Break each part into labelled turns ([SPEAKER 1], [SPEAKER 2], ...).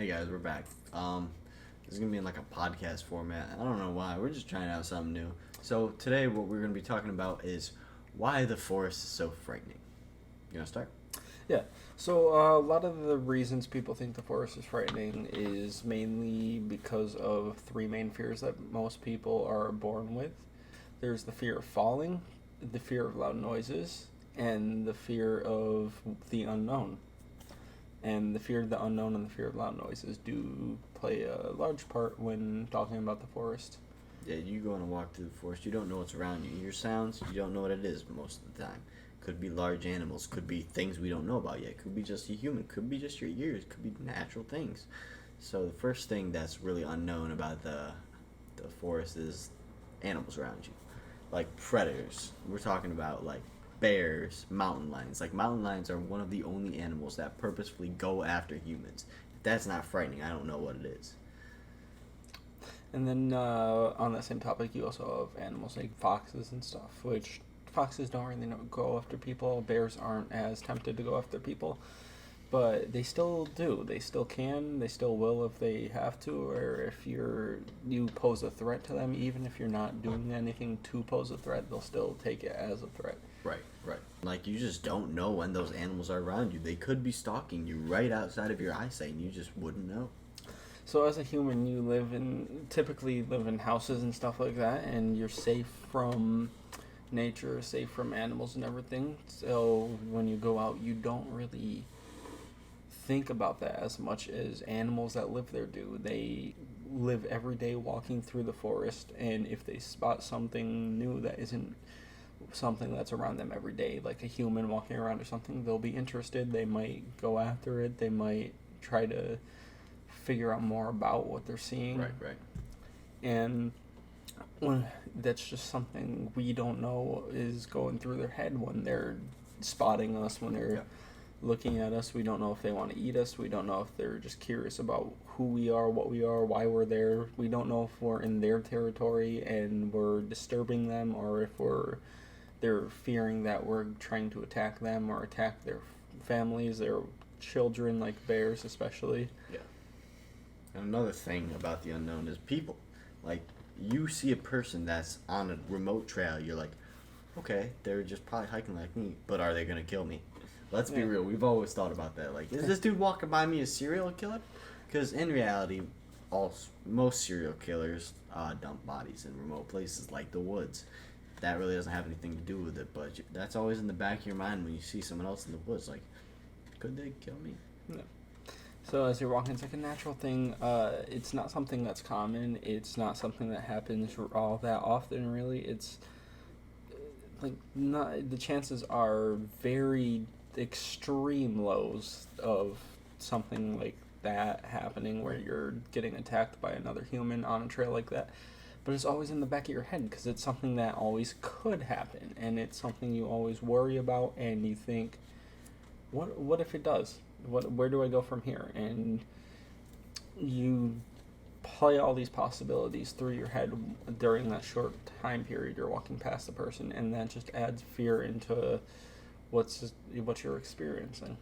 [SPEAKER 1] Hey guys, we're back. This is gonna be in like a podcast format. I don't know why. We're just trying out something new. So today, what we're gonna be talking about is why the forest is so frightening. You wanna start?
[SPEAKER 2] Yeah. So a lot of the reasons people think the forest is frightening is mainly because of three main fears that most people are born with. There's the fear of falling, the fear of loud noises, and the fear of the unknown. And the fear of the unknown and the fear of loud noises do play a large part when talking about the forest.
[SPEAKER 1] Yeah, you go on a walk through the forest. You don't know what's around you. You hear sounds. You don't know what it is most of the time. Could be large animals. Could be things we don't know about yet. Could be just a human. Could be just your ears. Could be natural things. So the first thing that's really unknown about the forest is animals around you, like predators. We're talking about like bears, mountain lions. Like mountain lions are one of the only animals that purposefully go after humans. If that's not frightening, I don't know what it is.
[SPEAKER 2] And then on that same topic, you also have animals like foxes and stuff, which foxes don't really go after people. Bears aren't as tempted to go after people, but they still do. They still can. They still will if they have to, or if you pose a threat to them. Even if you're not doing anything to pose a threat, they'll still take it as a threat.
[SPEAKER 1] Right. Like you just don't know when those animals are around you. They could be stalking you right outside of your eyesight, and you just wouldn't know.
[SPEAKER 2] So as a human, you typically live in houses and stuff like that, and you're safe from nature, safe from animals and everything. So when you go out, you don't really think about that as much as animals that live there do. They live every day walking through the forest, and if they spot something new that isn't something that's around them every day, like a human walking around or something, they'll be interested. They might go after it. They might try to figure out more about what they're seeing.
[SPEAKER 1] Right.
[SPEAKER 2] And when that's just something we don't know is going through their head when they're spotting us, when they're looking at us. We don't know if they want to eat us. We don't know if they're just curious about who we are, what we are, why we're there. We don't know if we're in their territory and we're disturbing them, or if they're fearing that we're trying to attack them or attack their families, their children, like bears especially.
[SPEAKER 1] Yeah. And another thing about the unknown is people. Like, you see a person that's on a remote trail, you're like, okay, they're just probably hiking like me, but are they going to kill me? Let's be real. We've always thought about that. Like, is this dude walking by me a serial killer? Because in reality, most serial killers dump bodies in remote places like the woods. That really doesn't have anything to do with it, but that's always in the back of your mind when you see someone else in the woods. Like, could they kill me?
[SPEAKER 2] No. So as you're walking, it's like a natural thing. It's not something that's common. It's not something that happens all that often, really. It's like the chances are very extreme lows of something like that happening, where you're getting attacked by another human on a trail like that. But it's always in the back of your head because it's something that always could happen, and it's something you always worry about, and you think, what if it does? Where do I go from here? And you play all these possibilities through your head during that short time period you're walking past the person, and that just adds fear into what you're experiencing.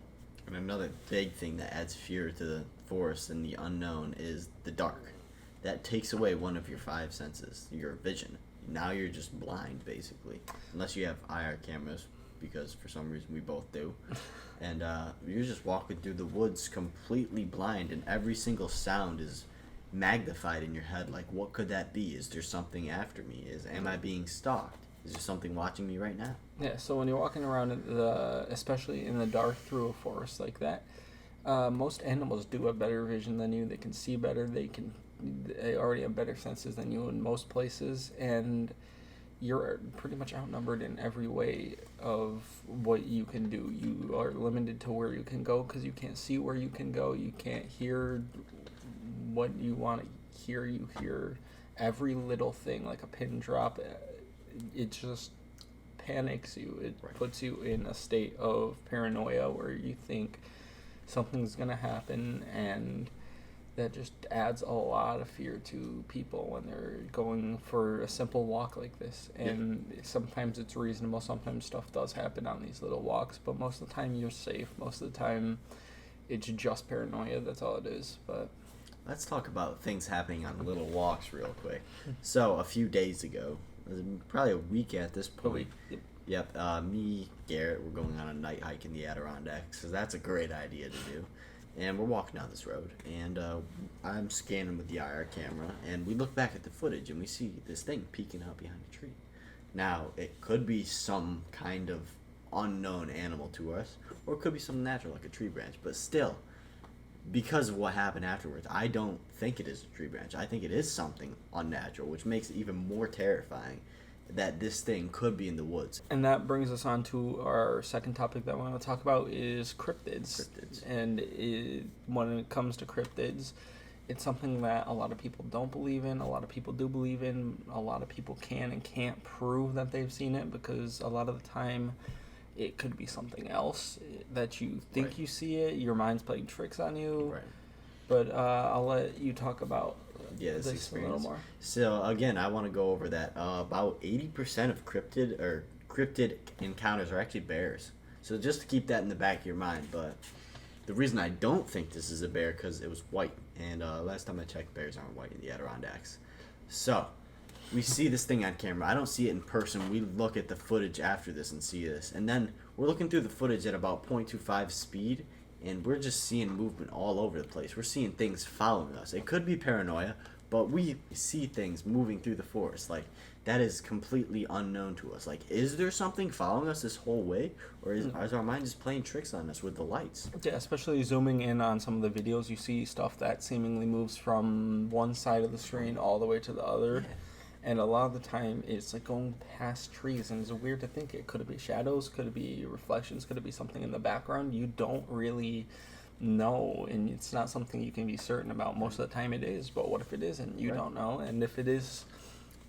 [SPEAKER 1] And another big thing that adds fear to the forest and the unknown is the dark. That takes away one of your five senses, your vision. Now you're just blind, basically, unless you have IR cameras, because for some reason we both do. And you're just walking through the woods completely blind, and every single sound is magnified in your head. Like, what could that be? Is there something after me? Am I being stalked? Is there something watching me right now?
[SPEAKER 2] Yeah, so when you're walking around, especially in the dark through a forest like that, most animals do have better vision than you. They can see better. They already have better senses than you in most places, and you're pretty much outnumbered in every way of what you can do. You are limited to where you can go because you can't see where you can go. You can't hear what you want to hear. You hear every little thing like a pin drop. It just panics you. It puts you in a state of paranoia where you think something's going to happen, and that just adds a lot of fear to people when they're going for a simple walk like this. And sometimes it's reasonable, sometimes stuff does happen on these little walks, but most of the time you're safe. Most of the time it's just paranoia. That's all it is. But
[SPEAKER 1] let's talk about things happening on little walks real quick. So a few days ago, probably a week at this point. Yep. Me, Garrett, we're going on a night hike in the Adirondacks, so that's a great idea to do. And we're walking down this road, and I'm scanning with the IR camera, and we look back at the footage, and we see this thing peeking out behind a tree. Now, it could be some kind of unknown animal to us, or it could be something natural, like a tree branch. But still, because of what happened afterwards, I don't think it is a tree branch. I think it is something unnatural, which makes it even more terrifying that this thing could be in the woods.
[SPEAKER 2] And that brings us on to our second topic that we want to talk about is cryptids. And when it comes to cryptids, it's something that a lot of people don't believe in, a lot of people do believe in, a lot of people can and can't prove that they've seen it, because a lot of the time it could be something else that you think you see it, your mind's playing tricks on you. Right. But I'll let you talk about
[SPEAKER 1] this experience
[SPEAKER 2] a little more.
[SPEAKER 1] So again, I want to go over that. About 80% of cryptid encounters are actually bears. So just to keep that in the back of your mind. But the reason I don't think this is a bear, because it was white, and last time I checked, bears aren't white in the Adirondacks. So we see this thing on camera. I don't see it in person. We look at the footage after this and see this, and then we're looking through the footage at about 0.25 speed, and we're just seeing movement all over the place. We're seeing things following us. It could be paranoia, but we see things moving through the forest. Like, that is completely unknown to us. Like, is there something following us this whole way, or is our mind just playing tricks on us with the lights?
[SPEAKER 2] Yeah, especially zooming in on some of the videos, you see stuff that seemingly moves from one side of the screen all the way to the other. Yeah. And a lot of the time, it's like going past trees, and it's weird to think it could be shadows, could it be reflections, could it be something in the background? You don't really know, and it's not something you can be certain about. Most of the time it is, but what if it isn't? You don't know. And if it is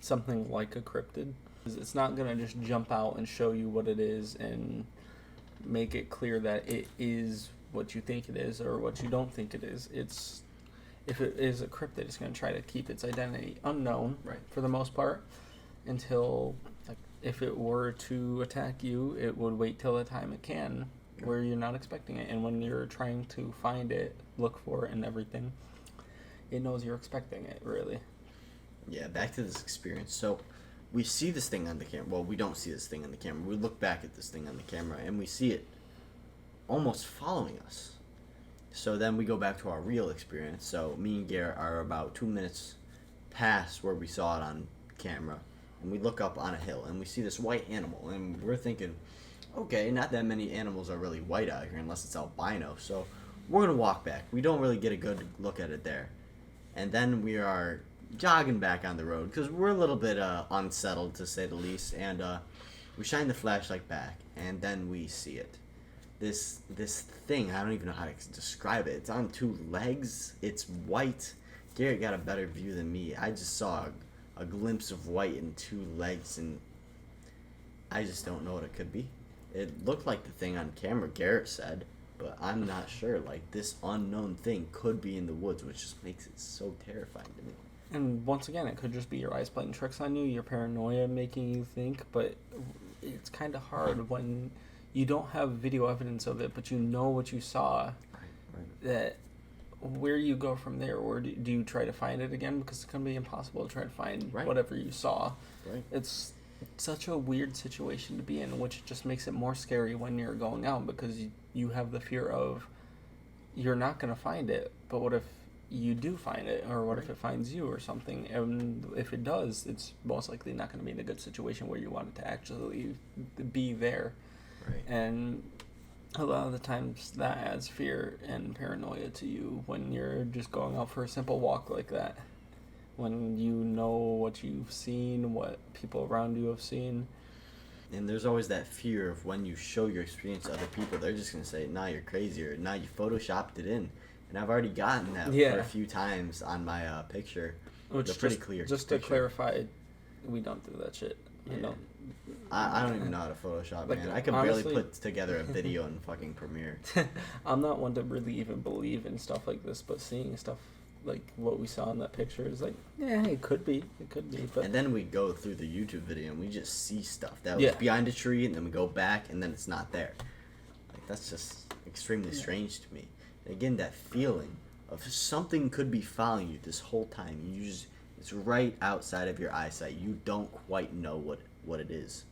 [SPEAKER 2] something like a cryptid, it's not going to just jump out and show you what it is and make it clear that it is what you think it is or what you don't think it is. If it is a cryptid, it's going to try to keep its identity unknown for the most part until, like, if it were to attack you, it would wait till the time it can where you're not expecting it. And when you're trying to find it, look for it and everything, it knows you're expecting it, really.
[SPEAKER 1] Yeah, back to this experience. So we see this thing on the camera. Well, we don't see this thing on the camera. We look back at this thing on the camera, and we see it almost following us. So then we go back to our real experience. So me and Garrett are about 2 minutes past where we saw it on camera, and we look up on a hill, and we see this white animal, and we're thinking, okay, not that many animals are really white out here unless it's albino, so we're going to walk back. We don't really get a good look at it there. And then we are jogging back on the road because we're a little bit unsettled, to say the least, and we shine the flashlight back, and then we see it. This thing, I don't even know how to describe it. It's on two legs. It's white. Garrett got a better view than me. I just saw a glimpse of white and two legs, and I just don't know what it could be. It looked like the thing on camera, Garrett said, but I'm not sure. Like, this unknown thing could be in the woods, which just makes it so terrifying to me.
[SPEAKER 2] And once again, it could just be your eyes playing tricks on you, your paranoia making you think, but it's kind of hard when you don't have video evidence of it, but you know what you saw. Right. That where you go from there, or do you try to find it again? Because it's going to be impossible to try to find whatever you saw. Right. It's such a weird situation to be in, which just makes it more scary when you're going out, because you have the fear of you're not going to find it, but what if you do find it, or what if it finds you or something? And if it does, it's most likely not going to be in a good situation where you want it to actually be there. Right. And a lot of the times that adds fear and paranoia to you when you're just going out for a simple walk like that. When you know what you've seen, what people around you have seen.
[SPEAKER 1] And there's always that fear of when you show your experience to other people, they're just going to say, nah, you're crazy, or nah, you photoshopped it in. And I've already gotten that for a few times on my picture.
[SPEAKER 2] Which is pretty clear. Just to clarify, we don't do that shit.
[SPEAKER 1] I don't even know how to Photoshop, man. I can barely put together a video in fucking Premiere.
[SPEAKER 2] I'm not one to really even believe in stuff like this, but seeing stuff like what we saw in that picture is like, yeah, it could be. But
[SPEAKER 1] and then we go through the YouTube video and we just see stuff that was behind a tree, and then we go back and then it's not there. Like, that's just extremely strange to me. Again, that feeling of something could be following you this whole time. It's right outside of your eyesight. You don't quite know what it is,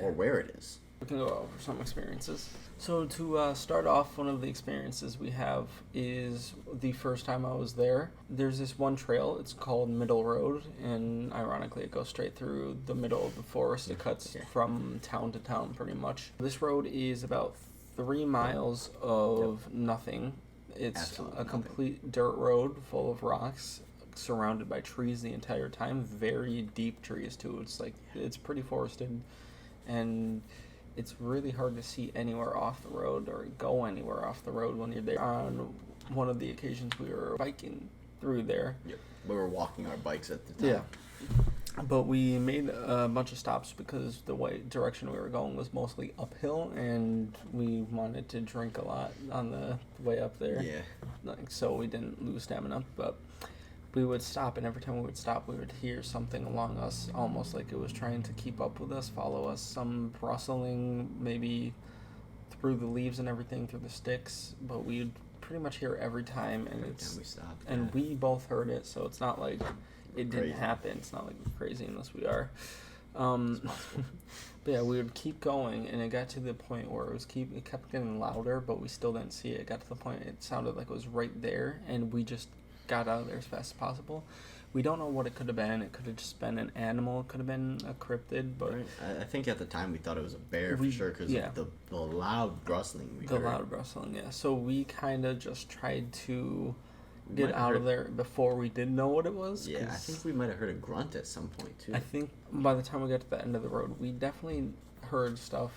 [SPEAKER 1] or where it is.
[SPEAKER 2] We can go over some experiences. So to start off, one of the experiences we have is the first time I was there. There's this one trail. It's called Middle Road, and ironically, it goes straight through the middle of the forest. It cuts from town to town, pretty much. This road is about 3 miles of nothing. It's
[SPEAKER 1] Absolutely
[SPEAKER 2] a complete dirt road full of rocks, surrounded by trees the entire time. Very deep trees too. It's pretty forested, and it's really hard to see anywhere off the road or go anywhere off the road when you're there. On one of the occasions we were biking through there.
[SPEAKER 1] Yep. We were walking our bikes at the time.
[SPEAKER 2] Yeah. But we made a bunch of stops because the direction we were going was mostly uphill, and we wanted to drink a lot on the way up there.
[SPEAKER 1] Yeah.
[SPEAKER 2] So we didn't lose stamina, but we would stop, and every time we would stop, we would hear something along us, almost like it was trying to keep up with us, follow us. Some rustling, maybe through the leaves and everything, through the sticks, but we'd pretty much hear every time, and
[SPEAKER 1] Every time we stopped.
[SPEAKER 2] and we both heard it, so it's not like it
[SPEAKER 1] Crazy.
[SPEAKER 2] didn't happen. It's not like we're crazy unless we are. But yeah, we would keep going, and it got to the point where it kept getting louder, but we still didn't see it. It got to the point it sounded like it was right there, and we just got out of there as fast as possible. We don't know what it could have been. It could have just been an animal. It could have been a cryptid, but
[SPEAKER 1] Right. I think at the time we thought it was a bear for sure because
[SPEAKER 2] yeah.
[SPEAKER 1] of the loud rustling we heard.
[SPEAKER 2] loud rustling, yeah. So we kind of just tried to
[SPEAKER 1] We
[SPEAKER 2] get
[SPEAKER 1] might have
[SPEAKER 2] out
[SPEAKER 1] heard-
[SPEAKER 2] of there before we did know what it was.
[SPEAKER 1] Yeah, I
[SPEAKER 2] 'cause
[SPEAKER 1] think we might have heard a grunt at some point too.
[SPEAKER 2] I think by the time we got to the end of the road, we definitely heard stuff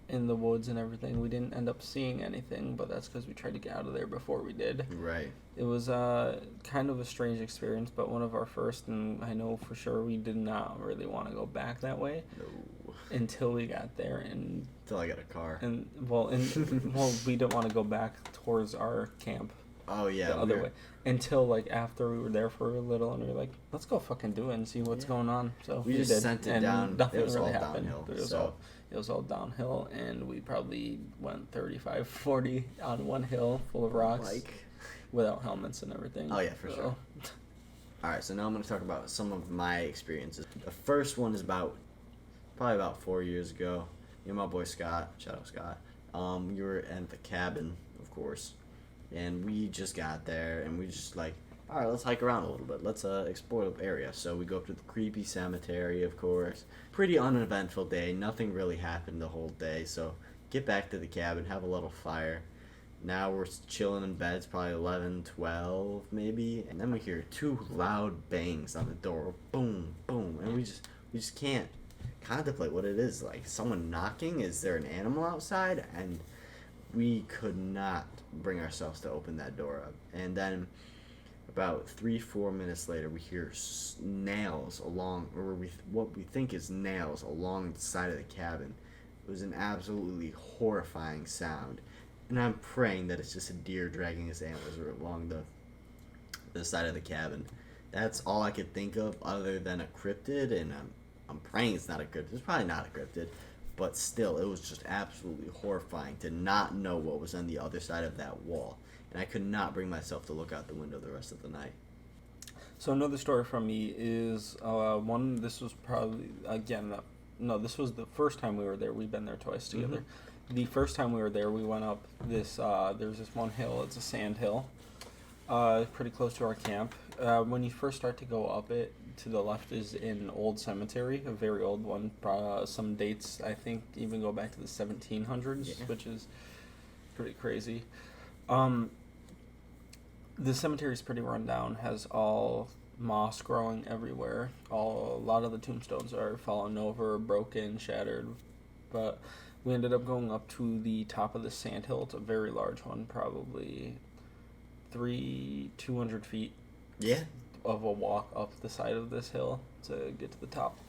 [SPEAKER 2] in the woods and everything. We didn't end up seeing anything, but that's because we tried to get out of there before we did.
[SPEAKER 1] Right.
[SPEAKER 2] It was kind of a strange experience, but one of our first, and I know for sure we did not really want to go back that way
[SPEAKER 1] No.
[SPEAKER 2] until we got there, and
[SPEAKER 1] Until I got a car.
[SPEAKER 2] well, we didn't want to go back towards our camp.
[SPEAKER 1] Oh yeah.
[SPEAKER 2] The other way until like after we were there for a little, and we were like, let's go fucking do it and see what's going on. So
[SPEAKER 1] We just
[SPEAKER 2] did,
[SPEAKER 1] sent it
[SPEAKER 2] and
[SPEAKER 1] down.
[SPEAKER 2] Nothing
[SPEAKER 1] It was
[SPEAKER 2] really
[SPEAKER 1] all
[SPEAKER 2] happened.
[SPEAKER 1] downhill,
[SPEAKER 2] It was all downhill, and we probably went 35, 40 on one hill full of rocks without helmets and everything.
[SPEAKER 1] Oh yeah, for sure. Alright, so now I'm going to talk about some of my experiences. The first one is probably about 4 years ago. Me and my boy Scott, shout out Scott, we were at the cabin, of course, and we just got there, and we just like, alright, let's hike around a little bit. Let's explore the area. So we go up to the creepy cemetery, of course. Pretty uneventful day. Nothing really happened the whole day. So get back to the cabin, have a little fire. Now we're chilling in beds, probably 11, 12 maybe. And then we hear 2 loud bangs on the door. Boom, boom. And we just can't contemplate what it is. Like, someone knocking? Is there an animal outside? And we could not bring ourselves to open that door up. And then about 3-4 minutes later, we hear nails what we think is nails along the side of the cabin. It was an absolutely horrifying sound. And I'm praying that it's just a deer dragging his antlers along the side of the cabin. That's all I could think of other than a cryptid, and I'm praying it's not a cryptid. It's probably not a cryptid, but still, it was just absolutely horrifying to not know what was on the other side of that wall. And I could not bring myself to look out the window the rest of the night.
[SPEAKER 2] So another story from me is this was probably, this was the first time we were there. We've been there twice together. Mm-hmm. The first time we were there, we went up this, there's this one hill. It's a sand hill, pretty close to our camp. When you first start to go up it, to the left is an old cemetery, a very old one. Some dates, I think, even go back to the 1700s, which is pretty crazy. The cemetery is pretty run down, has all moss growing everywhere. A lot of the tombstones are fallen over, broken, shattered. But we ended up going up to the top of the sand hill. It's a very large one, probably 200 feet.
[SPEAKER 1] Yeah.
[SPEAKER 2] Of a walk up the side of this hill to get to the top.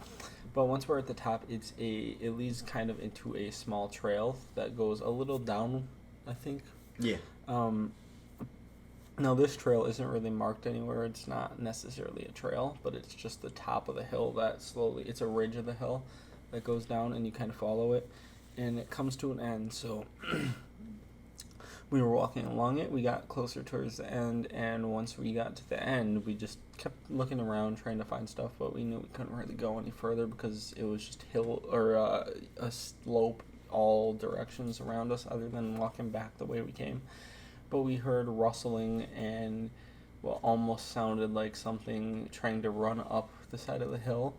[SPEAKER 2] But once we're at the top, it leads kind of into a small trail that goes a little down, I think.
[SPEAKER 1] Yeah.
[SPEAKER 2] Now this trail isn't really marked anywhere. It's not necessarily a trail, but it's just the top of the hill that it's a ridge of the hill that goes down, and you kind of follow it, and it comes to an end. So We were walking along it. We got closer towards the end, and once we got to the end, we just kept looking around trying to find stuff, but we knew we couldn't really go any further because it was just hill or a slope all directions around us other than walking back the way we came. But we heard rustling and what almost sounded like something trying to run up the side of the hill.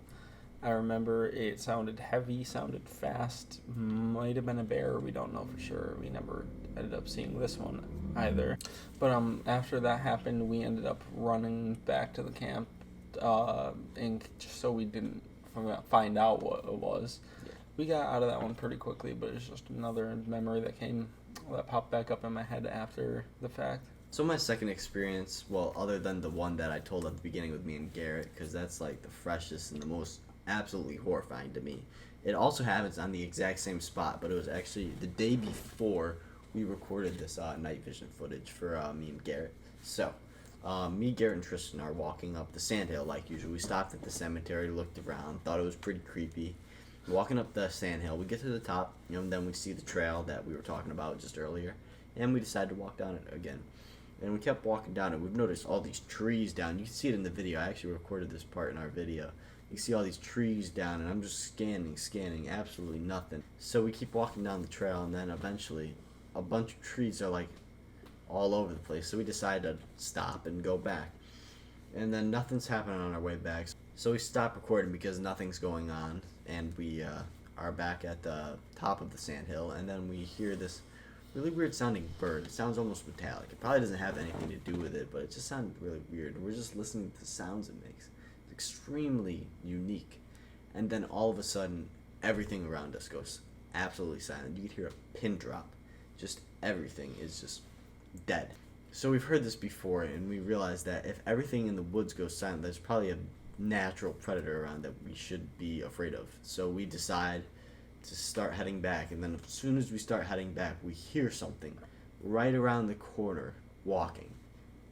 [SPEAKER 2] I remember it sounded heavy, sounded fast, might have been a bear, we don't know for sure. We never ended up seeing this one either. But after that happened, we ended up running back to the camp, and just so we didn't find out what it was.
[SPEAKER 1] Yeah.
[SPEAKER 2] We got out of that one pretty quickly, but it's just another memory that popped back up in my head after the fact.
[SPEAKER 1] So my second experience, well, other than the one that I told at the beginning with me and Garrett, because that's like the freshest and the most absolutely horrifying to me. It also happens on the exact same spot, but it was actually the day before we recorded this night vision footage for me and Garrett. So, me, Garrett, and Tristan are walking up the sandhill like usual. We stopped at the cemetery, looked around, thought it was pretty creepy. Walking up the sandhill, we get to the top, and then we see the trail that we were talking about just earlier, and we decided to walk down it again. And we kept walking down it. We've noticed all these trees down. You can see it in the video. I actually recorded this part in our video. You see all these trees down, and I'm just scanning, absolutely nothing. So we keep walking down the trail, and then eventually a bunch of trees are like all over the place. So we decide to stop and go back. And then nothing's happening on our way back. So we stop recording because nothing's going on, and we are back at the top of the sandhill, and then we hear this really weird sounding bird. It sounds almost metallic. It probably doesn't have anything to do with it, but it just sounded really weird. We're just listening to the sounds it makes. It's extremely unique. And then all of a sudden, everything around us goes absolutely silent. You could hear a pin drop. Just everything is just dead. So we've heard this before, and we realized that if everything in the woods goes silent, there's probably a natural predator around that we should be afraid of. So we decide to start heading back, and then as soon as we start heading back, we hear something right around the corner walking.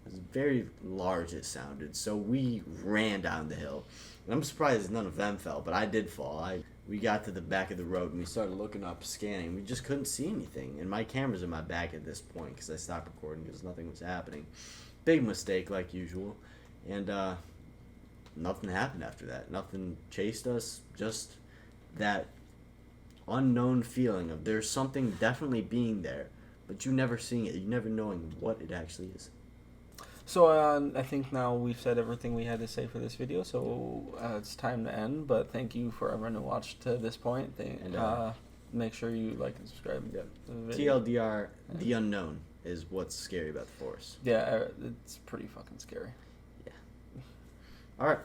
[SPEAKER 1] It was very large, it sounded, so we ran down the hill. And I'm surprised none of them fell, but I did fall. We got to the back of the road, and we started looking up, scanning. We just couldn't see anything, and my camera's in my back at this point because I stopped recording because nothing was happening. Big mistake, like usual, and nothing happened after that. Nothing chased us, just that unknown feeling of there's something definitely being there, but you never seeing it, you never knowing what it actually is.
[SPEAKER 2] So I think now we've said everything we had to say for this video, so it's time to end. But thank you for everyone who watched to this point. Make sure you like and subscribe.
[SPEAKER 1] Yeah.
[SPEAKER 2] To the video.
[SPEAKER 1] TLDR, the unknown is what's scary about the forest.
[SPEAKER 2] Yeah, it's pretty fucking scary.
[SPEAKER 1] Yeah. All right.